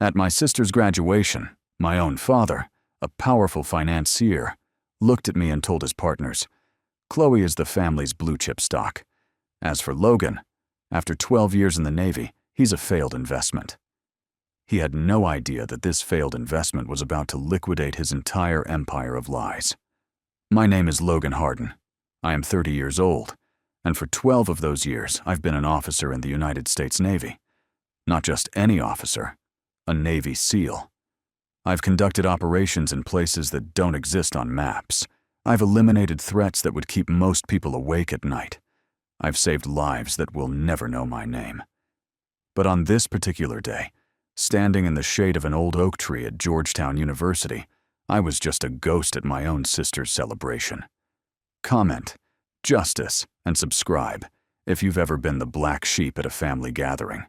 At my sister's graduation, my own father, a powerful financier, looked at me and told his partners, "Chloe is the family's blue-chip stock. As for Logan, after 12 years in the Navy, he's a failed investment." He had no idea that this failed investment was about to liquidate his entire empire of lies. My name is Logan Hardin. I am 30 years old, and for 12 of those years, I've been an officer in the United States Navy. Not just any officer, a Navy SEAL. I've conducted operations in places that don't exist on maps. I've eliminated threats that would keep most people awake at night. I've saved lives that will never know my name. But on this particular day, standing in the shade of an old oak tree at Georgetown University, I was just a ghost at my own sister's celebration. Comment, justice, and subscribe if you've ever been the black sheep at a family gathering.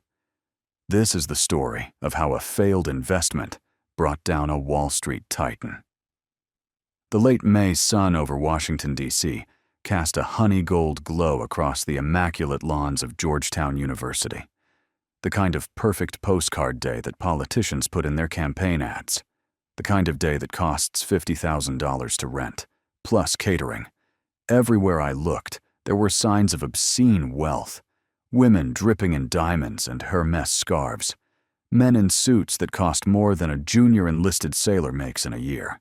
This is the story of how a failed investment brought down a Wall Street titan. The late May sun over Washington, D.C. cast a honey gold glow across the immaculate lawns of Georgetown University. The kind of perfect postcard day that politicians put in their campaign ads. The kind of day that costs $50,000 to rent, plus catering. Everywhere I looked, there were signs of obscene wealth. Women dripping in diamonds and Hermes scarves. Men in suits that cost more than a junior enlisted sailor makes in a year.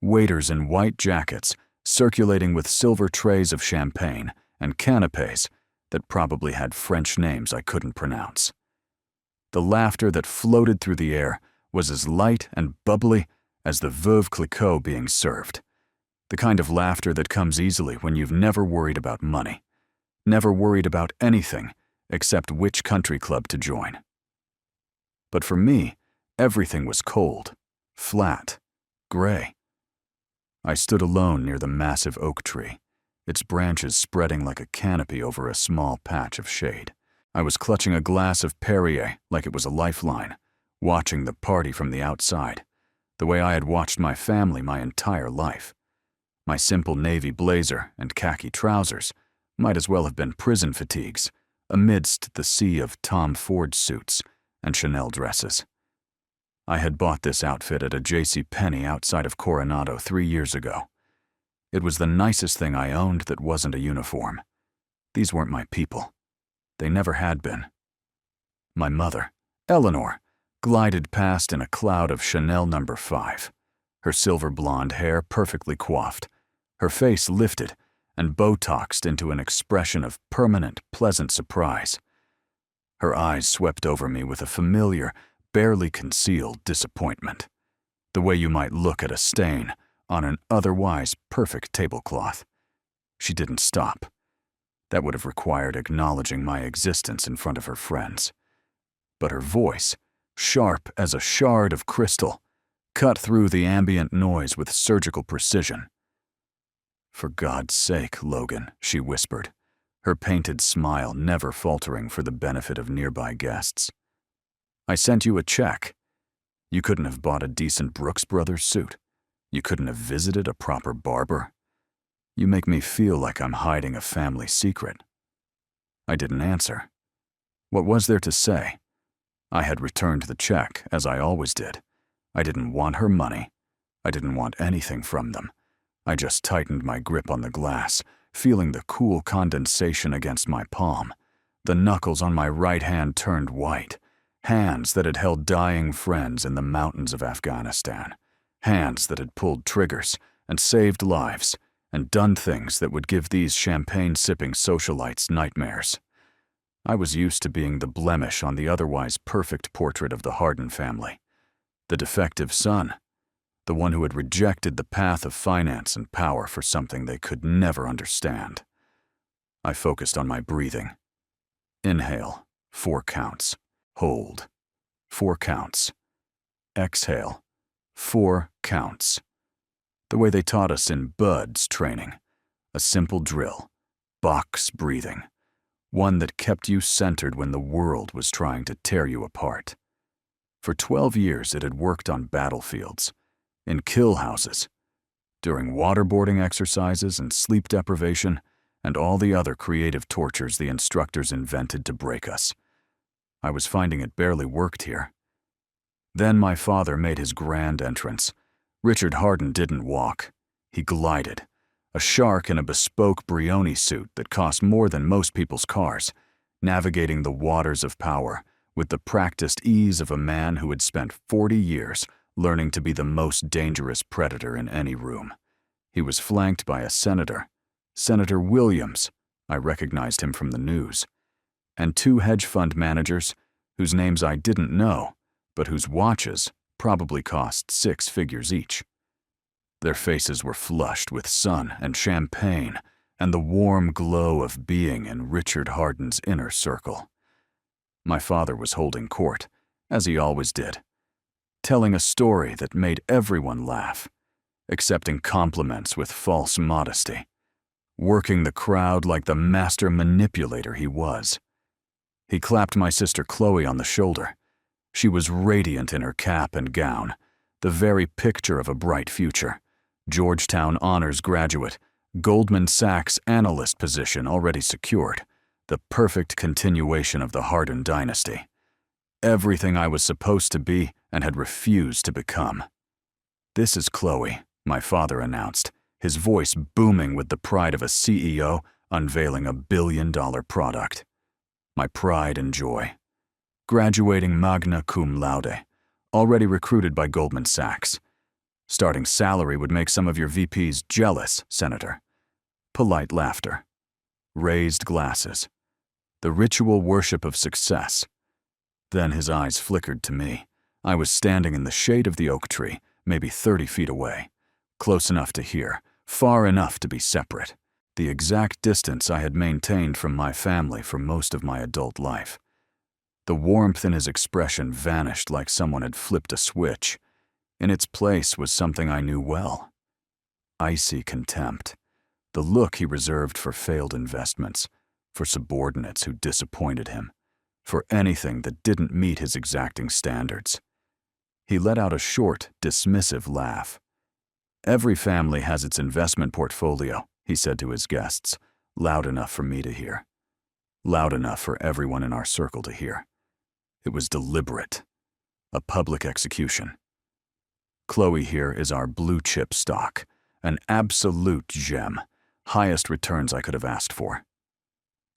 Waiters in white jackets circulating with silver trays of champagne and canapes that probably had French names I couldn't pronounce. The laughter that floated through the air was as light and bubbly as the Veuve Clicquot being served. The kind of laughter that comes easily when you've never worried about money, never worried about anything except which country club to join. But for me, everything was cold, flat, gray. I stood alone near the massive oak tree, its branches spreading like a canopy over a small patch of shade. I was clutching a glass of Perrier like it was a lifeline, watching the party from the outside, the way I had watched my family my entire life. My simple navy blazer and khaki trousers might as well have been prison fatigues amidst the sea of Tom Ford suits and Chanel dresses. I had bought this outfit at a JCPenney outside of Coronado 3 years ago. It was the nicest thing I owned that wasn't a uniform. These weren't my people. They never had been. My mother, Eleanor, glided past in a cloud of Chanel No. 5, her silver blonde hair perfectly coiffed, her face lifted and Botoxed into an expression of permanent, pleasant surprise. Her eyes swept over me with a familiar, barely concealed disappointment, the way you might look at a stain on an otherwise perfect tablecloth. She didn't stop. That would have required acknowledging my existence in front of her friends. But her voice, sharp as a shard of crystal, cut through the ambient noise with surgical precision. "For God's sake, Logan," she whispered, her painted smile never faltering for the benefit of nearby guests. "I sent you a check. You couldn't have bought a decent Brooks Brothers suit. You couldn't have visited a proper barber. You make me feel like I'm hiding a family secret." I didn't answer. What was there to say? I had returned the check, as I always did. I didn't want her money. I didn't want anything from them. I just tightened my grip on the glass, feeling the cool condensation against my palm. The knuckles on my right hand turned white. Hands that had held dying friends in the mountains of Afghanistan. Hands that had pulled triggers and saved lives and done things that would give these champagne-sipping socialites nightmares. I was used to being the blemish on the otherwise perfect portrait of the Hardin family. The defective son. The one who had rejected the path of finance and power for something they could never understand. I focused on my breathing. Inhale, 4 counts. Hold, 4 counts. Exhale, 4 counts. The way they taught us in BUD/S training. A simple drill, box breathing. One that kept you centered when the world was trying to tear you apart. For 12 years it had worked on battlefields, in kill houses, during waterboarding exercises and sleep deprivation, and all the other creative tortures the instructors invented to break us. I was finding it barely worked here. Then my father made his grand entrance. Richard Harden didn't walk. He glided, a shark in a bespoke Brioni suit that cost more than most people's cars, navigating the waters of power with the practiced ease of a man who had spent 40 years learning to be the most dangerous predator in any room. He was flanked by a senator, Senator Williams, I recognized him from the news, and 2 hedge fund managers whose names I didn't know, but whose watches probably cost 6 figures each. Their faces were flushed with sun and champagne and the warm glow of being in Richard Harden's inner circle. My father was holding court, as he always did, telling a story that made everyone laugh, accepting compliments with false modesty, working the crowd like the master manipulator he was. He clapped my sister Chloe on the shoulder. She was radiant in her cap and gown, the very picture of a bright future. Georgetown honors graduate, Goldman Sachs analyst position already secured, the perfect continuation of the Harden dynasty. Everything I was supposed to be and had refused to become. "This is Chloe," my father announced, his voice booming with the pride of a CEO unveiling a billion-dollar product. My pride and joy. Graduating magna cum laude, already recruited by Goldman Sachs. Starting salary would make some of your VPs jealous, Senator. Polite laughter. Raised glasses. The ritual worship of success. Then his eyes flickered to me. I was standing in the shade of the oak tree, maybe 30 feet away. Close enough to hear, far enough to be separate. The exact distance I had maintained from my family for most of my adult life. The warmth in his expression vanished like someone had flipped a switch. In its place was something I knew well. Icy contempt. The look he reserved for failed investments, for subordinates who disappointed him, for anything that didn't meet his exacting standards. He let out a short, dismissive laugh. "Every family has its investment portfolio," he said to his guests, loud enough for me to hear. Loud enough for everyone in our circle to hear. It was deliberate. A public execution. Chloe here is our blue chip stock, an absolute gem, highest returns I could have asked for.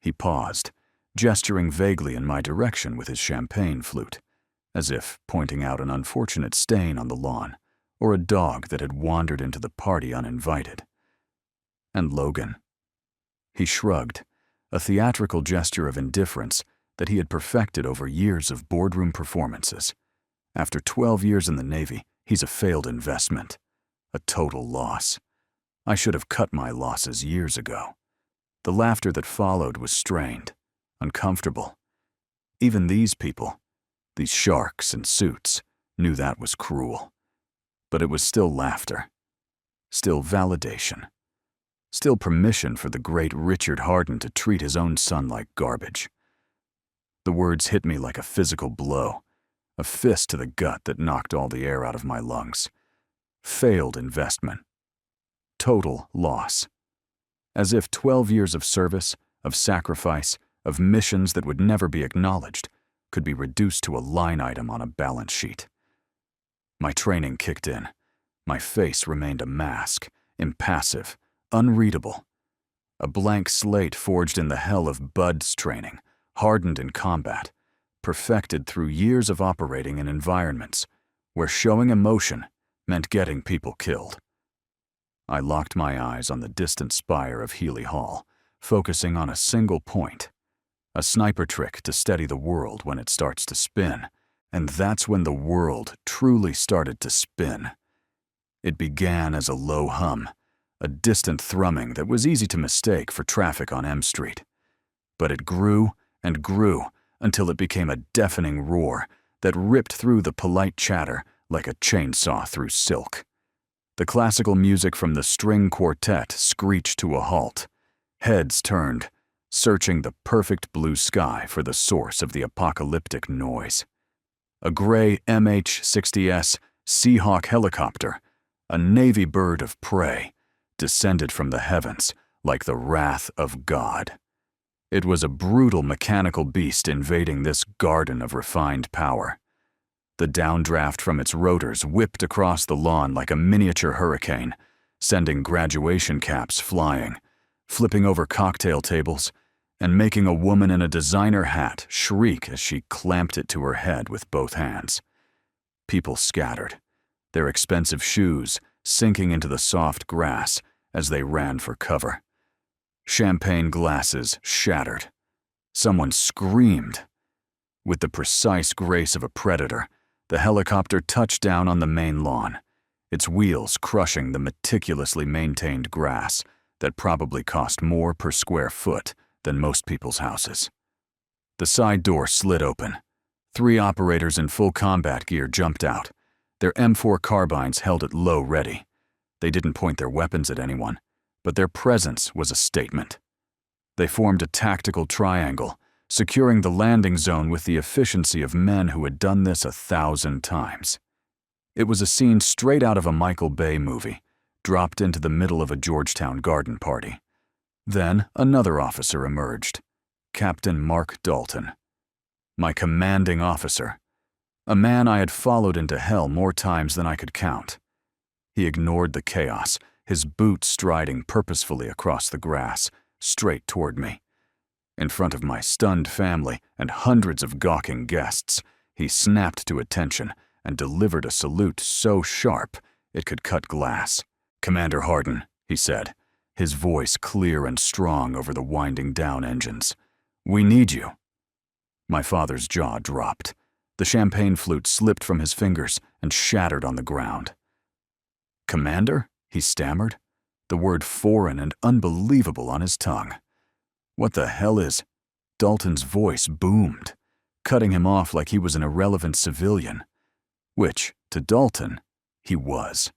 He paused, gesturing vaguely in my direction with his champagne flute, as if pointing out an unfortunate stain on the lawn, or a dog that had wandered into the party uninvited. "And Logan?" He shrugged, a theatrical gesture of indifference that he had perfected over years of boardroom performances. After 12 years in the Navy, he's a failed investment, a total loss. I should have cut my losses years ago. The laughter that followed was strained, uncomfortable. Even these people, these sharks in suits, knew that was cruel. But it was still laughter, still validation, still permission for the great Richard Harden to treat his own son like garbage. The words hit me like a physical blow, a fist to the gut that knocked all the air out of my lungs. Failed investment. Total loss. As if 12 years of service, of sacrifice, of missions that would never be acknowledged could be reduced to a line item on a balance sheet. My training kicked in. My face remained a mask, impassive, unreadable. A blank slate forged in the hell of Bud's training, hardened in combat, perfected through years of operating in environments where showing emotion meant getting people killed. I locked my eyes on the distant spire of Healy Hall, focusing on a single point, a sniper trick to steady the world when it starts to spin, and that's when the world truly started to spin. It began as a low hum, a distant thrumming that was easy to mistake for traffic on M Street. But it grew and grew until it became a deafening roar that ripped through the polite chatter like a chainsaw through silk. The classical music from the string quartet screeched to a halt. Heads turned, searching the perfect blue sky for the source of the apocalyptic noise. A gray MH-60S Seahawk helicopter, a Navy bird of prey, descended from the heavens like the wrath of God. It was a brutal mechanical beast invading this garden of refined power. The downdraft from its rotors whipped across the lawn like a miniature hurricane, sending graduation caps flying, flipping over cocktail tables, and making a woman in a designer hat shriek as she clamped it to her head with both hands. People scattered, their expensive shoes sinking into the soft grass as they ran for cover. Champagne glasses shattered. Someone screamed. With the precise grace of a predator, the helicopter touched down on the main lawn, its wheels crushing the meticulously maintained grass that probably cost more per square foot than most people's houses. The side door slid open. 3 operators in full combat gear jumped out, their M4 carbines held at low ready. They didn't point their weapons at anyone, but their presence was a statement. They formed a tactical triangle, securing the landing zone with the efficiency of men who had done this 1,000 times. It was a scene straight out of a Michael Bay movie, dropped into the middle of a Georgetown garden party. Then another officer emerged, Captain Mark Dalton. My commanding officer, a man I had followed into hell more times than I could count. He ignored the chaos, his boots striding purposefully across the grass, straight toward me. In front of my stunned family and hundreds of gawking guests, he snapped to attention and delivered a salute so sharp it could cut glass. "Commander Hardin," he said, his voice clear and strong over the winding down engines. "We need you." My father's jaw dropped. The champagne flute slipped from his fingers and shattered on the ground. "Commander?" he stammered, the word foreign and unbelievable on his tongue. "What the hell is—" Dalton's voice boomed, cutting him off like he was an irrelevant civilian, which, to Dalton, he was.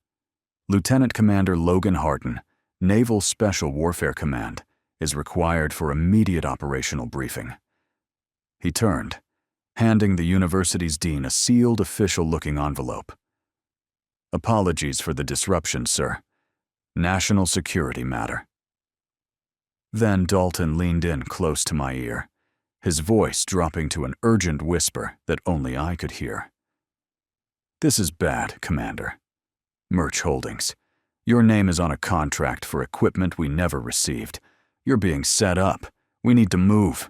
Lieutenant Commander Logan Hardin, Naval Special Warfare Command, is required for immediate operational briefing. He turned, handing the university's dean a sealed official-looking envelope. "Apologies for the disruption, sir. National security matter." Then Dalton leaned in close to my ear, his voice dropping to an urgent whisper that only I could hear. "This is bad, Commander. Murch Holdings. Your name is on a contract for equipment we never received. You're being set up. We need to move."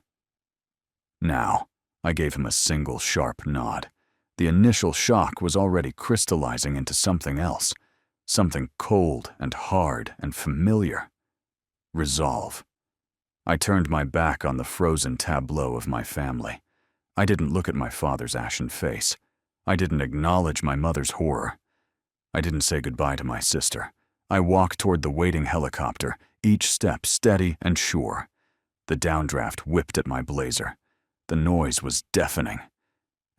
Now, I gave him a single sharp nod. The initial shock was already crystallizing into something else, something cold and hard and familiar. Resolve. I turned my back on the frozen tableau of my family. I didn't look at my father's ashen face. I didn't acknowledge my mother's horror. I didn't say goodbye to my sister. I walked toward the waiting helicopter, each step steady and sure. The downdraft whipped at my blazer. The noise was deafening.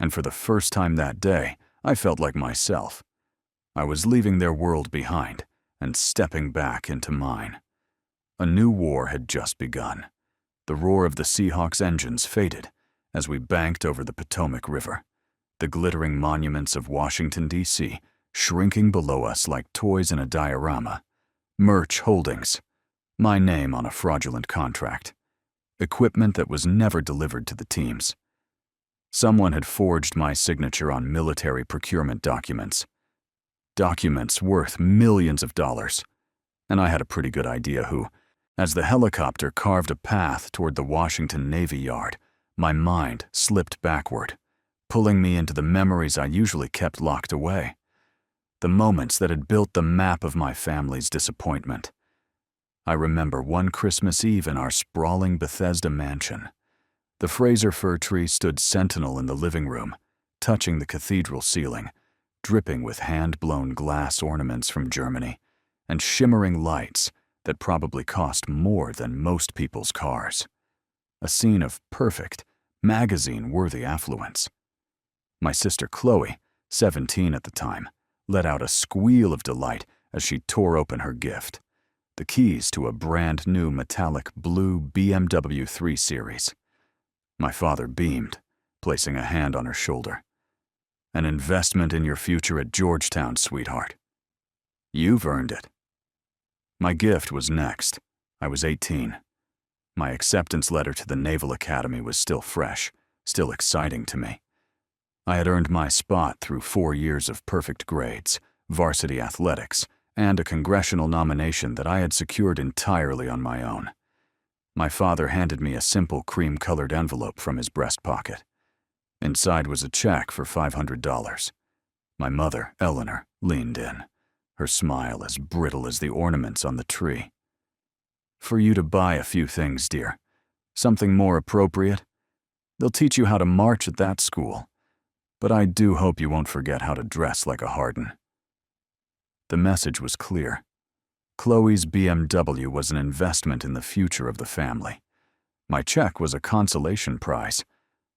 And for the first time that day, I felt like myself. I was leaving their world behind and stepping back into mine. A new war had just begun. The roar of the Seahawks' engines faded as we banked over the Potomac River, the glittering monuments of Washington, D.C., shrinking below us like toys in a diorama. Murch Holdings. My name on a fraudulent contract. Equipment that was never delivered to the teams. Someone had forged my signature on military procurement documents. Documents worth millions of dollars. And I had a pretty good idea who. As the helicopter carved a path toward the Washington Navy Yard, my mind slipped backward, pulling me into the memories I usually kept locked away. The moments that had built the map of my family's disappointment. I remember one Christmas Eve in our sprawling Bethesda mansion. The Fraser fir tree stood sentinel in the living room, touching the cathedral ceiling, dripping with hand-blown glass ornaments from Germany, and shimmering lights that probably cost more than most people's cars. A scene of perfect, magazine-worthy affluence. My sister Chloe, 17 at the time, let out a squeal of delight as she tore open her gift, the keys to a brand-new metallic blue BMW 3 Series. My father beamed, placing a hand on her shoulder. "An investment in your future at Georgetown, sweetheart. You've earned it." My gift was next. I was 18. My acceptance letter to the Naval Academy was still fresh, still exciting to me. I had earned my spot through 4 years of perfect grades, varsity athletics, and a congressional nomination that I had secured entirely on my own. My father handed me a simple cream-colored envelope from his breast pocket. Inside was a check for $500. My mother, Eleanor, leaned in, her smile as brittle as the ornaments on the tree. "For you to buy a few things, dear. Something more appropriate. They'll teach you how to march at that school. But I do hope you won't forget how to dress like a Hardin." The message was clear. Chloe's BMW was an investment in the future of the family. My check was a consolation prize,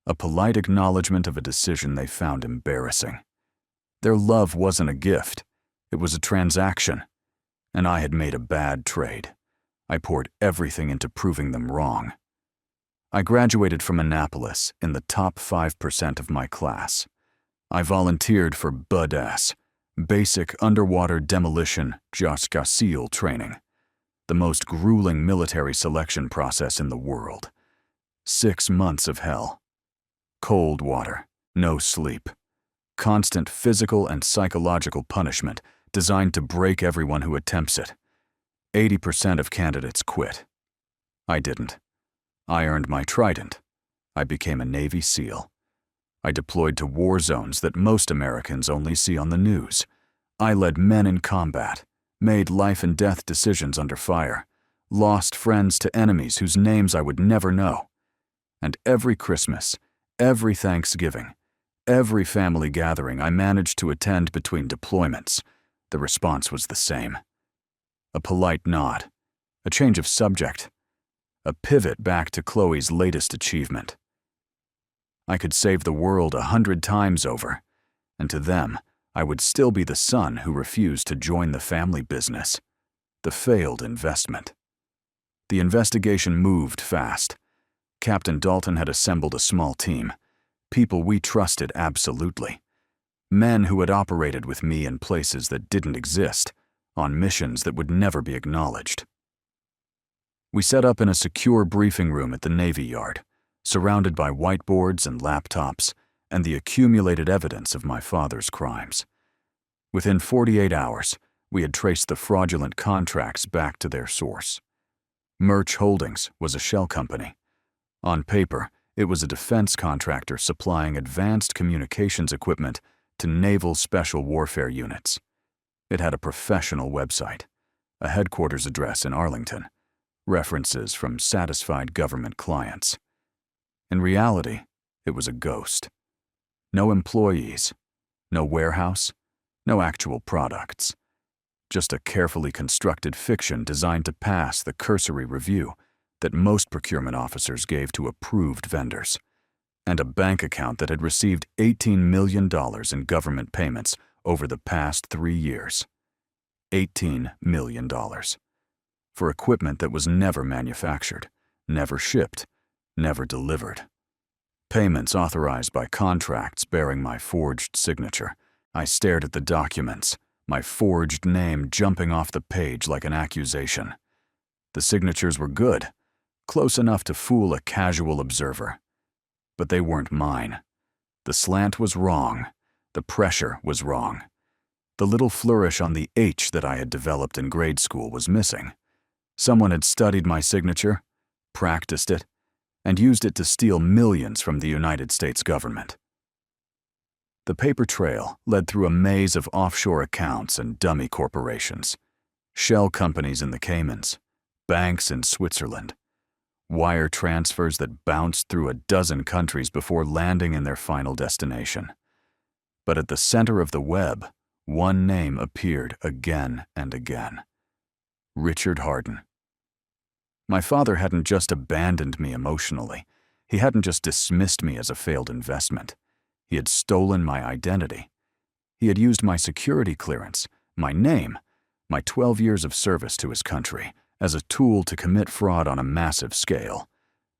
a polite acknowledgement of a decision they found embarrassing. Their love wasn't a gift, it was a transaction, and I had made a bad trade. I poured everything into proving them wrong. I graduated from Annapolis in the top 5% of my class. I volunteered for BUD/S, Basic Underwater Demolition JASC training, the most grueling military selection process in the world. 6 months of hell. Cold water, no sleep. Constant physical and psychological punishment designed to break everyone who attempts it. 80% of candidates quit. I didn't. I earned my trident. I became a Navy SEAL. I deployed to war zones that most Americans only see on the news. I led men in combat, made life and death decisions under fire, lost friends to enemies whose names I would never know. And every Christmas, every Thanksgiving, every family gathering I managed to attend between deployments, the response was the same. A polite nod, a change of subject, a pivot back to Chloe's latest achievement. I could save the world 100 times over, and to them, I would still be the son who refused to join the family business, the failed investment. The investigation moved fast. Captain Dalton had assembled a small team, people we trusted absolutely, men who had operated with me in places that didn't exist, on missions that would never be acknowledged. We set up in a secure briefing room at the Navy Yard, surrounded by whiteboards and laptops and the accumulated evidence of my father's crimes. Within 48 hours, we had traced the fraudulent contracts back to their source. Murch Holdings was a shell company. On paper, it was a defense contractor supplying advanced communications equipment to naval special warfare units. It had a professional website, a headquarters address in Arlington, references from satisfied government clients. In reality, it was a ghost. No employees, no warehouse, no actual products. Just a carefully constructed fiction designed to pass the cursory review that most procurement officers gave to approved vendors, and a bank account that had received $18 million in government payments over the past 3 years. $18 million. For equipment that was never manufactured, never shipped, never delivered. Payments authorized by contracts bearing my forged signature. I stared at the documents, my forged name jumping off the page like an accusation. The signatures were good, close enough to fool a casual observer. But they weren't mine. The slant was wrong. The pressure was wrong. The little flourish on the H that I had developed in grade school was missing. Someone had studied my signature, practiced it, and used it to steal millions from the United States government. The paper trail led through a maze of offshore accounts and dummy corporations, shell companies in the Caymans, banks in Switzerland, wire transfers that bounced through a dozen countries before landing in their final destination. But at the center of the web, one name appeared again and again. Richard Hardin. My father hadn't just abandoned me emotionally. He hadn't just dismissed me as a failed investment. He had stolen my identity. He had used my security clearance, my name, my 12 years of service to his country, as a tool to commit fraud on a massive scale.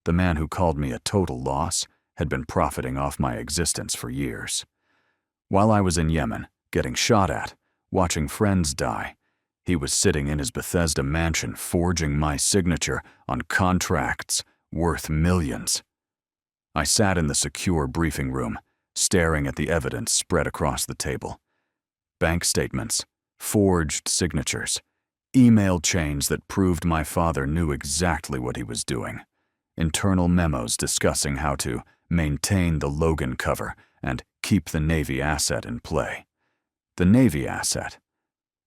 The man who called me a total loss had been profiting off my existence for years. While I was in Yemen, getting shot at, watching friends die, he was sitting in his Bethesda mansion forging my signature on contracts worth millions. I sat in the secure briefing room, staring at the evidence spread across the table. Bank statements, forged signatures, email chains that proved my father knew exactly what he was doing, internal memos discussing how to maintain the Logan cover and keep the Navy asset in play. The Navy asset.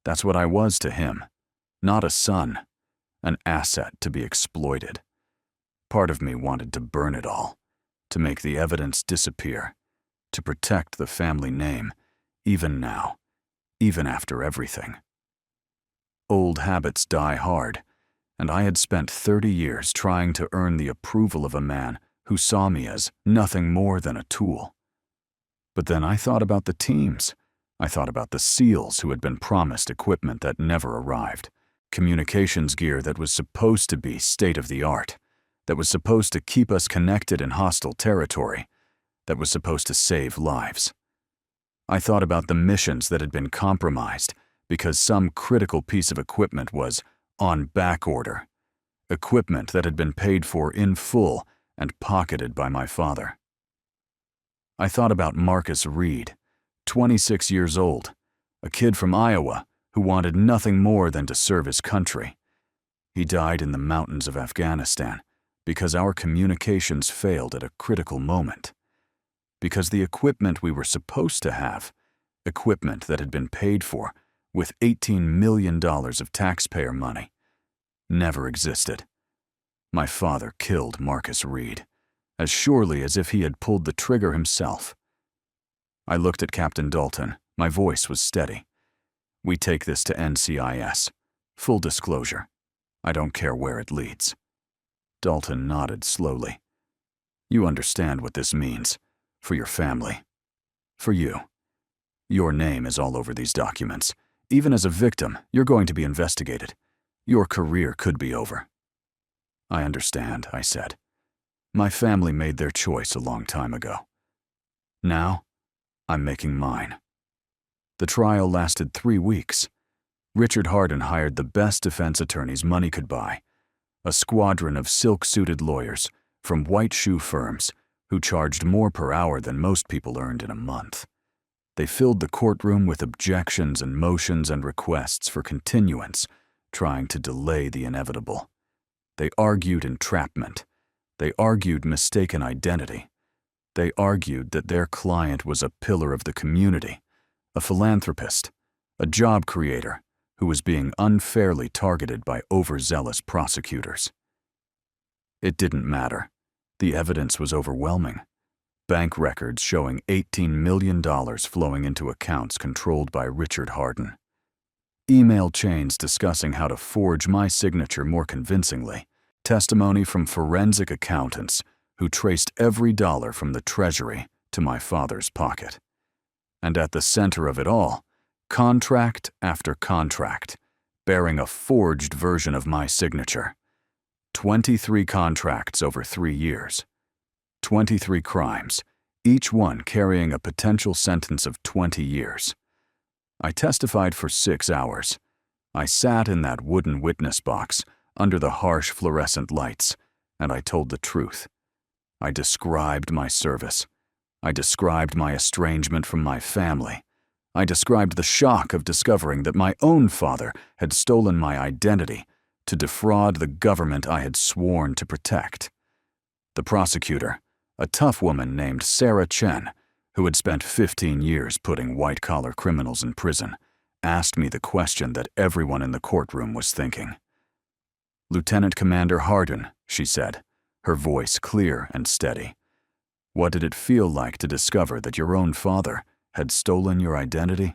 That's what I was to him. Not a son. An asset to be exploited. Part of me wanted to burn it all, to make the evidence disappear, to protect the family name, even now, even after everything. Old habits die hard, and I had spent 30 years trying to earn the approval of a man who saw me as nothing more than a tool. But then I thought about the teams. I thought about the SEALs who had been promised equipment that never arrived, communications gear that was supposed to be state-of-the-art, that was supposed to keep us connected in hostile territory, that was supposed to save lives. I thought about the missions that had been compromised because some critical piece of equipment was on back order, equipment that had been paid for in full and pocketed by my father. I thought about Marcus Reed, 26 years old, a kid from Iowa who wanted nothing more than to serve his country. He died in the mountains of Afghanistan because our communications failed at a critical moment. Because the equipment we were supposed to have, equipment that had been paid for with $18 million of taxpayer money, never existed. My father killed Marcus Reed, as surely as if he had pulled the trigger himself. I looked at Captain Dalton. My voice was steady. We take this to NCIS. Full disclosure. I don't care where it leads. Dalton nodded slowly. You understand what this means. For your family. For you. Your name is all over these documents. Even as a victim, you're going to be investigated. Your career could be over. I understand, I said. My family made their choice a long time ago. Now, I'm making mine. The trial lasted 3 weeks. Richard Hardin hired the best defense attorneys money could buy, a squadron of silk-suited lawyers from white shoe firms who charged more per hour than most people earned in a month. They filled the courtroom with objections and motions and requests for continuance, trying to delay the inevitable. They argued entrapment. They argued mistaken identity. They argued that their client was a pillar of the community, a philanthropist, a job creator who was being unfairly targeted by overzealous prosecutors. It didn't matter. The evidence was overwhelming. Bank records showing $18 million flowing into accounts controlled by Richard Hardin. Email chains discussing how to forge my signature more convincingly. Testimony from forensic accountants who traced every dollar from the treasury to my father's pocket. And at the center of it all, contract after contract, bearing a forged version of my signature. 23 contracts over 3 years. 23 crimes, each one carrying a potential sentence of 20 years. I testified for 6 hours. I sat in that wooden witness box under the harsh fluorescent lights, and I told the truth. I described my service. I described my estrangement from my family. I described the shock of discovering that my own father had stolen my identity to defraud the government I had sworn to protect. The prosecutor, a tough woman named Sarah Chen, who had spent 15 years putting white-collar criminals in prison, asked me the question that everyone in the courtroom was thinking. Lieutenant Commander Hardin, she said, her voice clear and steady. What did it feel like to discover that your own father had stolen your identity?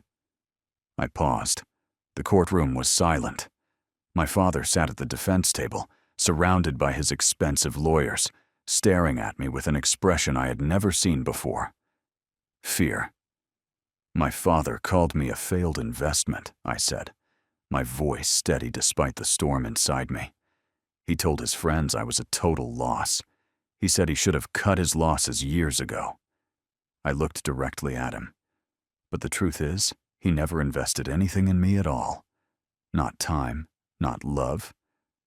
I paused. The courtroom was silent. My father sat at the defense table, surrounded by his expensive lawyers, staring at me with an expression I had never seen before. Fear. My father called me a failed investment, I said, my voice steady despite the storm inside me. He told his friends I was a total loss. He said he should have cut his losses years ago. I looked directly at him. But the truth is, he never invested anything in me at all. Not time, not love,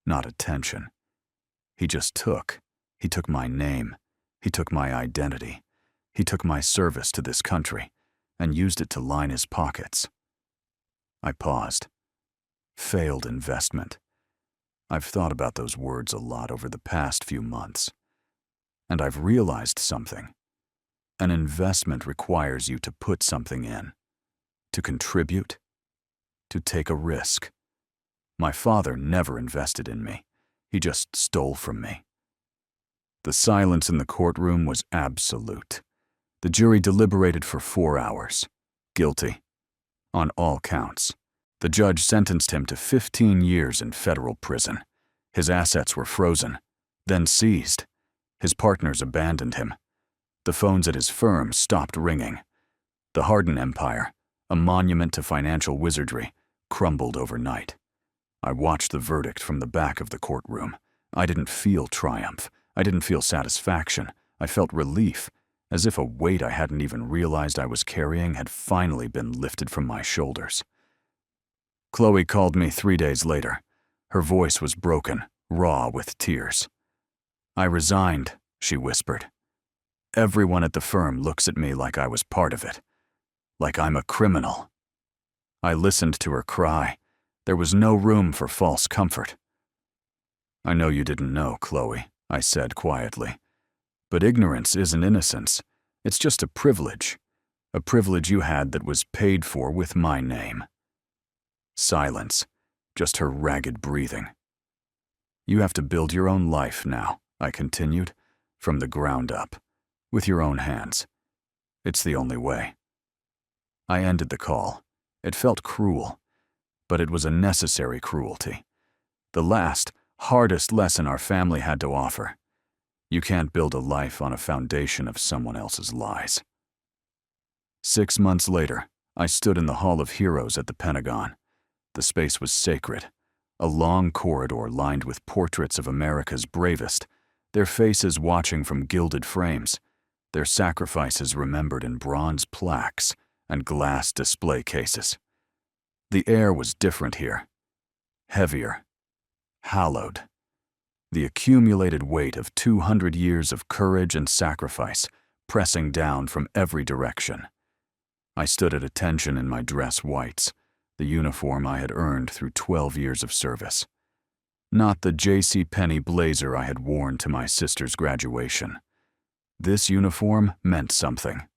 not attention. He just took. He took my name. He took my identity. He took my service to this country and used it to line his pockets. I paused. Failed investment. I've thought about those words a lot over the past few months, and I've realized something. An investment requires you to put something in, to contribute, to take a risk. My father never invested in me. He just stole from me. The silence in the courtroom was absolute. The jury deliberated for 4 hours. Guilty. On all counts. The judge sentenced him to 15 years in federal prison. His assets were frozen, then seized. His partners abandoned him. The phones at his firm stopped ringing. The Hardin Empire, a monument to financial wizardry, crumbled overnight. I watched the verdict from the back of the courtroom. I didn't feel triumph. I didn't feel satisfaction. I felt relief, as if a weight I hadn't even realized I was carrying had finally been lifted from my shoulders. Chloe called me 3 days later. Her voice was broken, raw with tears. "I resigned," she whispered. "Everyone at the firm looks at me like I was part of it, like I'm a criminal." I listened to her cry. There was no room for false comfort. "I know you didn't know, Chloe," I said quietly. "But ignorance isn't innocence. It's just a privilege you had that was paid for with my name." Silence, just her ragged breathing. "You have to build your own life now," I continued, "from the ground up, with your own hands. It's the only way." I ended the call. It felt cruel, but it was a necessary cruelty. The last, hardest lesson our family had to offer. You can't build a life on a foundation of someone else's lies. 6 months later, I stood in the Hall of Heroes at the Pentagon. The space was sacred, a long corridor lined with portraits of America's bravest, their faces watching from gilded frames, their sacrifices remembered in bronze plaques and glass display cases. The air was different here, heavier, hallowed. The accumulated weight of 200 years of courage and sacrifice pressing down from every direction. I stood at attention in my dress whites, the uniform I had earned through 12 years of service. Not the JCPenney blazer I had worn to my sister's graduation. This uniform meant something.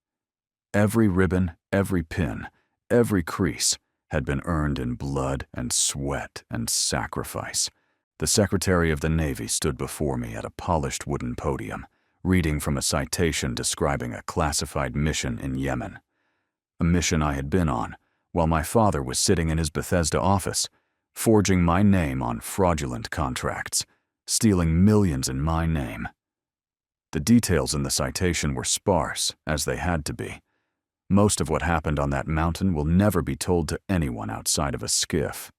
Every ribbon, every pin, every crease had been earned in blood and sweat and sacrifice. The Secretary of the Navy stood before me at a polished wooden podium, reading from a citation describing a classified mission in Yemen. A mission I had been on, while my father was sitting in his Bethesda office, forging my name on fraudulent contracts, stealing millions in my name. The details in the citation were sparse, as they had to be. Most of what happened on that mountain will never be told to anyone outside of a skiff.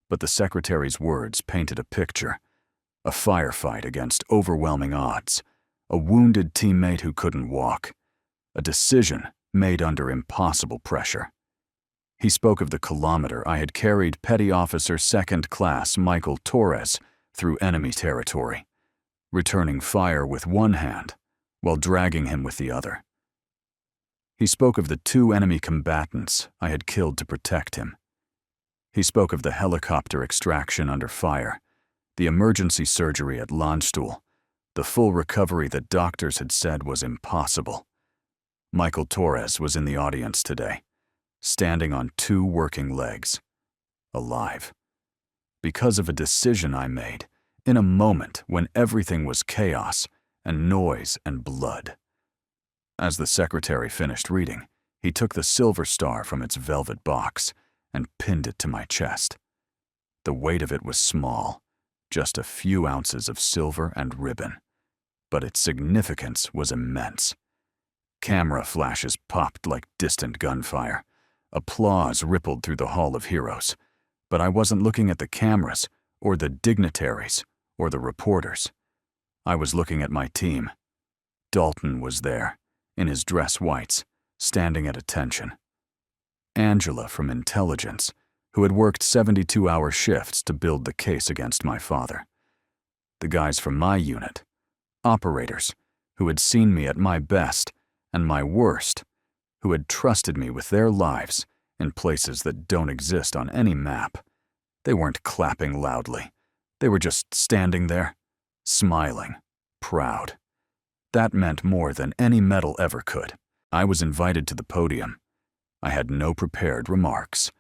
But the Secretary's words painted a picture, a firefight against overwhelming odds, a wounded teammate who couldn't walk, a decision made under impossible pressure. He spoke of the kilometer I had carried Petty Officer Second Class Michael Torres through enemy territory, returning fire with one hand while dragging him with the other. He spoke of the 2 enemy combatants I had killed to protect him. He spoke of the helicopter extraction under fire, the emergency surgery at Landstuhl, the full recovery that doctors had said was impossible. Michael Torres was in the audience today, standing on 2 working legs, alive. Because of a decision I made, in a moment when everything was chaos and noise and blood. As the Secretary finished reading, he took the silver star from its velvet box and pinned it to my chest. The weight of it was small, just a few ounces of silver and ribbon, but its significance was immense. Camera flashes popped like distant gunfire. Applause rippled through the Hall of Heroes, but I wasn't looking at the cameras or the dignitaries or the reporters. I was looking at my team. Dalton was there, in his dress whites, standing at attention. Angela from Intelligence, who had worked 72-hour shifts to build the case against my father. The guys from my unit, operators, who had seen me at my best and my worst, who had trusted me with their lives in places that don't exist on any map. They weren't clapping loudly. They were just standing there, smiling, proud. That meant more than any medal ever could. I was invited to the podium. I had no prepared remarks.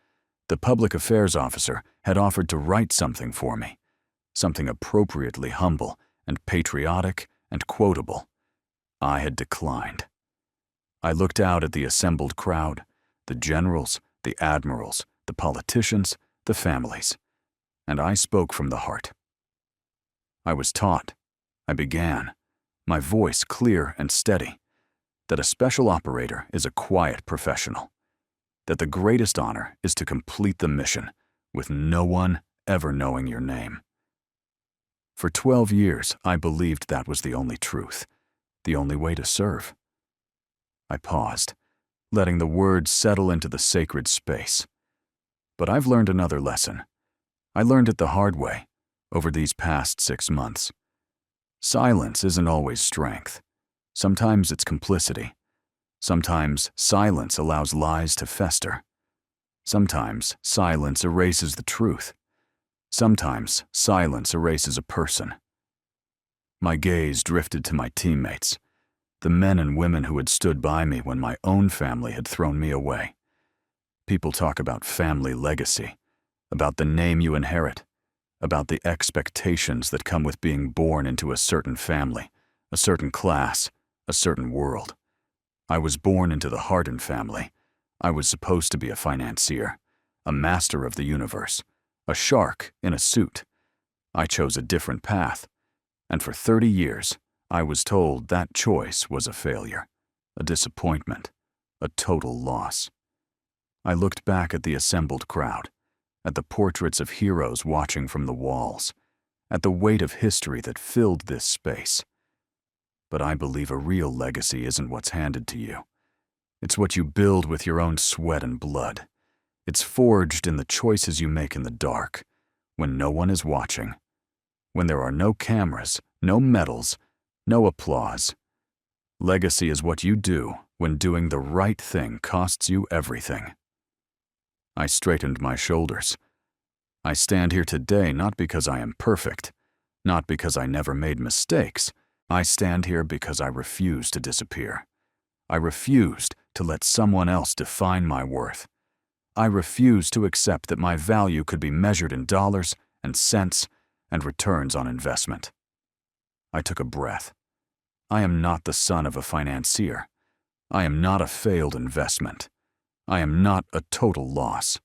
The public affairs officer had offered to write something for me, something appropriately humble and patriotic and quotable. I had declined. I looked out at the assembled crowd, the generals, the admirals, the politicians, the families, and I spoke from the heart. I was taught, I began, my voice clear and steady, that a special operator is a quiet professional, that the greatest honor is to complete the mission with no one ever knowing your name. For 12 years, I believed that was the only truth, the only way to serve. I paused, letting the words settle into the sacred space. But I've learned another lesson. I learned it the hard way over these past 6 months. Silence isn't always strength. Sometimes it's complicity. Sometimes silence allows lies to fester. Sometimes silence erases the truth. Sometimes silence erases a person. My gaze drifted to my teammates, the men and women who had stood by me when my own family had thrown me away. People talk about family legacy, about the name you inherit, about the expectations that come with being born into a certain family, a certain class, a certain world. I was born into the Hardin family. I was supposed to be a financier, a master of the universe, a shark in a suit. I chose a different path, and for 30 years, I was told that choice was a failure, a disappointment, a total loss. I looked back at the assembled crowd, at the portraits of heroes watching from the walls, at the weight of history that filled this space. But I believe a real legacy isn't what's handed to you. It's what you build with your own sweat and blood. It's forged in the choices you make in the dark, when no one is watching, when there are no cameras, no medals, no applause. Legacy is what you do when doing the right thing costs you everything. I straightened my shoulders. I stand here today not because I am perfect, not because I never made mistakes. I stand here because I refuse to disappear. I refused to let someone else define my worth. I refuse to accept that my value could be measured in dollars and cents and returns on investment. I took a breath. I am not the son of a financier. I am not a failed investment. I am not a total loss.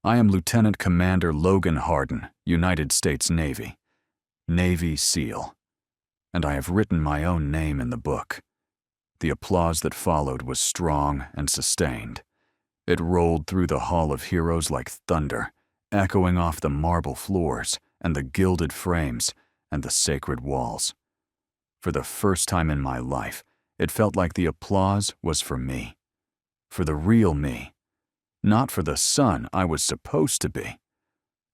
I am Lieutenant Commander Logan Hardin, United States Navy, Navy SEAL, and I have written my own name in the book. The applause that followed was strong and sustained. It rolled through the Hall of Heroes like thunder, echoing off the marble floors and the gilded frames and the sacred walls. For the first time in my life, it felt like the applause was for me, for the real me, not for the son I was supposed to be,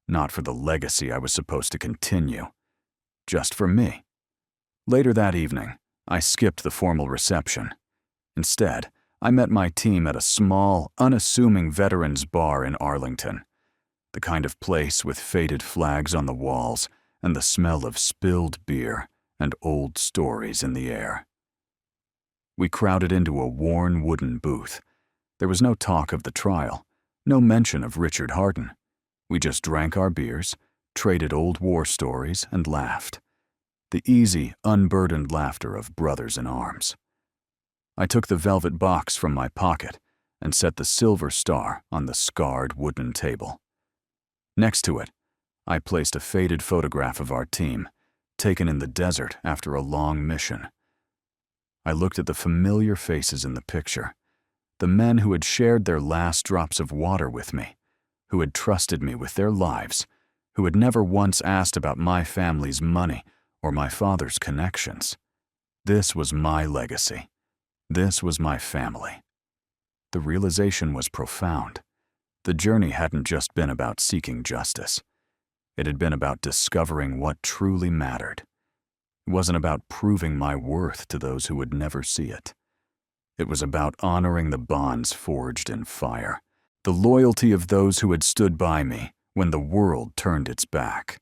not for the legacy I was supposed to continue, just for me. Later that evening, I skipped the formal reception. Instead, I met my team at a small, unassuming veterans bar in Arlington, the kind of place with faded flags on the walls and the smell of spilled beer and old stories in the air. We crowded into a worn wooden booth. There was no talk of the trial, no mention of Richard Hardin. We just drank our beers, traded old war stories, and laughed. The easy, unburdened laughter of brothers in arms. I took the velvet box from my pocket and set the silver star on the scarred wooden table. Next to it, I placed a faded photograph of our team, taken in the desert after a long mission. I looked at the familiar faces in the picture, the men who had shared their last drops of water with me, who had trusted me with their lives, who had never once asked about my family's money or my father's connections. This was my legacy. This was my family. The realization was profound. The journey hadn't just been about seeking justice. It had been about discovering what truly mattered. It wasn't about proving my worth to those who would never see it. It was about honoring the bonds forged in fire, the loyalty of those who had stood by me when the world turned its back.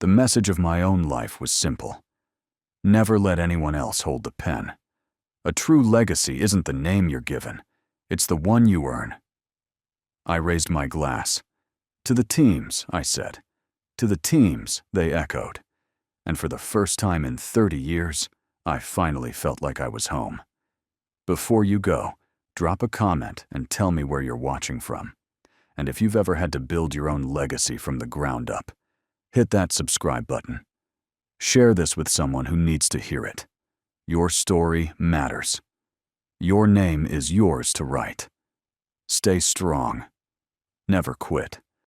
The message of my own life was simple. Never let anyone else hold the pen. A true legacy isn't the name you're given, it's the one you earn. I raised my glass. To the teams, I said. To the teams, they echoed. And for the first time in 30 years, I finally felt like I was home. Before you go, drop a comment and tell me where you're watching from. And if you've ever had to build your own legacy from the ground up, hit that subscribe button. Share this with someone who needs to hear it. Your story matters. Your name is yours to write. Stay strong. Never quit.